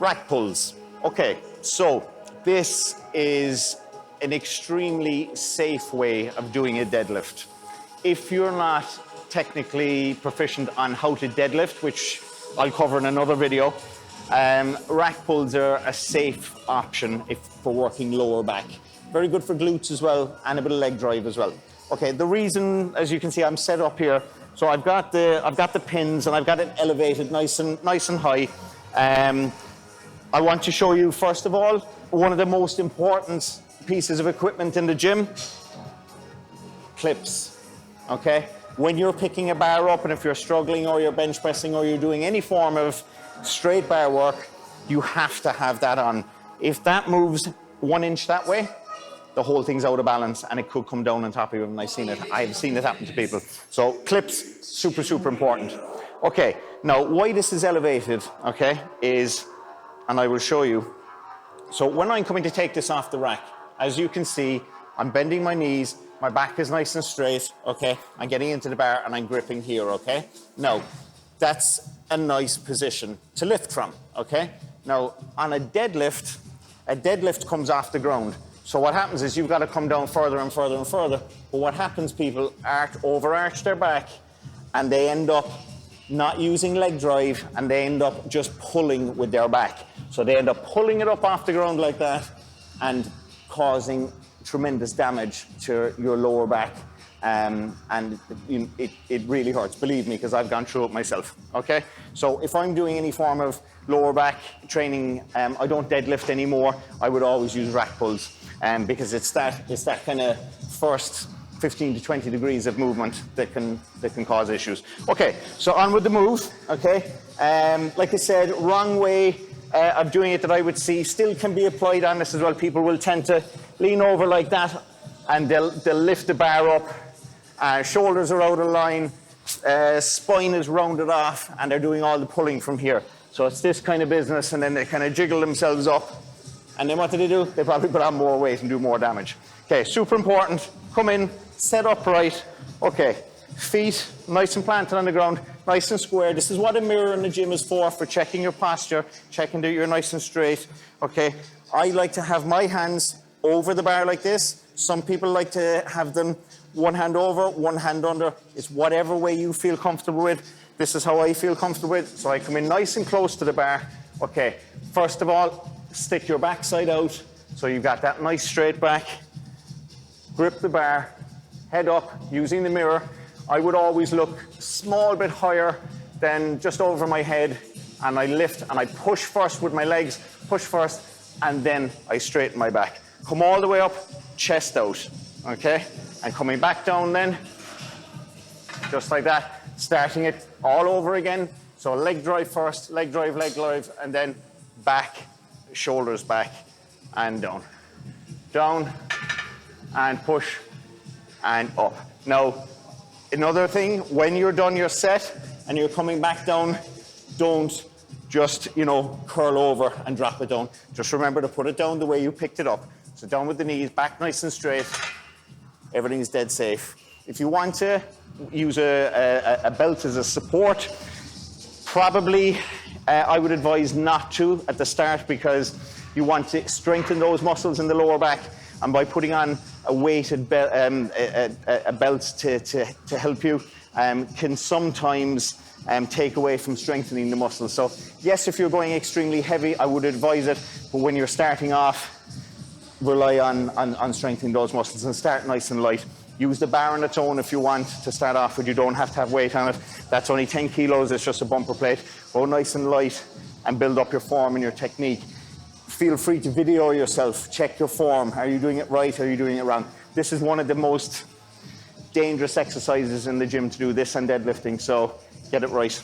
Rack pulls. Okay, so this is an extremely safe way of doing a deadlift. If you're not technically proficient on how to deadlift, which I'll cover in another video, rack pulls are a safe option for working lower back. Very good for glutes as well, and a bit of leg drive as well. Okay, the reason, as you can see, I'm set up here. So I've got the pins and I've got it elevated nice and high. I want to show you, first of all, one of the most important pieces of equipment in the gym, clips, okay? When you're picking a bar up and if you're struggling or you're bench pressing or you're doing any form of straight bar work, you have to have that on. If that moves 1 inch that way, the whole thing's out of balance and it could come down on top of you, and I've seen it happen to people. So clips, super, super important. Okay, now why this is elevated, okay, is, and I will show you. So when I'm coming to take this off the rack, as you can see, I'm bending my knees, my back is nice and straight, okay? I'm getting into the bar and I'm gripping here, okay? Now, that's a nice position to lift from, okay? Now, on a deadlift comes off the ground. So what happens is you've got to come down further and further and further. But what happens, people overarch their back and they end up not using leg drive and they end up just pulling with their back. So they end up pulling it up off the ground like that and causing tremendous damage to your lower back. And it really hurts, believe me, because I've gone through it myself, okay? So if I'm doing any form of lower back training, I don't deadlift anymore. I would always use rack pulls because it's that kind of first 15 to 20 degrees of movement that can cause issues. Okay, so on with the move, okay? Like I said, wrong way of doing it that I would see still can be applied on this as well. People will tend to lean over like that and they'll lift the bar up, shoulders are out of line, spine is rounded off, and they're doing all the pulling from here. So it's this kind of business, and then they kind of jiggle themselves up, and then what do? They probably put on more weight and do more damage. Okay, super important. Come in, set upright. Okay, feet nice and planted on the ground, nice and square. This is what a mirror in the gym is for checking your posture, checking that you're nice and straight. Okay, I like to have my hands over the bar like this. Some people like to have them one hand over, one hand under. It's whatever way you feel comfortable with. This is how I feel comfortable with. So I come in nice and close to the bar. Okay, first of all, stick your backside out. So you've got that nice straight back. Grip the bar, head up, using the mirror. I would always look a small bit higher than just over my head, and I lift and I push first with my legs, push first, and then I straighten my back. Come all the way up, chest out, okay? And coming back down then, just like that, starting it all over again. So leg drive first, leg drive, and then back, shoulders back, and down. Down, and push, and up. Now, another thing, when you're done your set, and you're coming back down, don't just, curl over and drop it down. Just remember to put it down the way you picked it up. So down with the knees, back nice and straight. Everything's dead safe. If you want to use a belt as a support, probably I would advise not to at the start, because you want to strengthen those muscles in the lower back, and by putting on a weighted belt to help you can sometimes take away from strengthening the muscles. So yes, if you're going extremely heavy, I would advise it, but when you're starting off, rely on strengthening those muscles and start nice and light. Use the bar on its own if you want to start off with. You don't have to have weight on it. That's only 10 kilos, it's just a bumper plate. Go nice and light and build up your form and your technique. Feel free to video yourself, check your form. Are you doing it right? Are you doing it wrong? This is one of the most dangerous exercises in the gym to do, this and deadlifting, so get it right.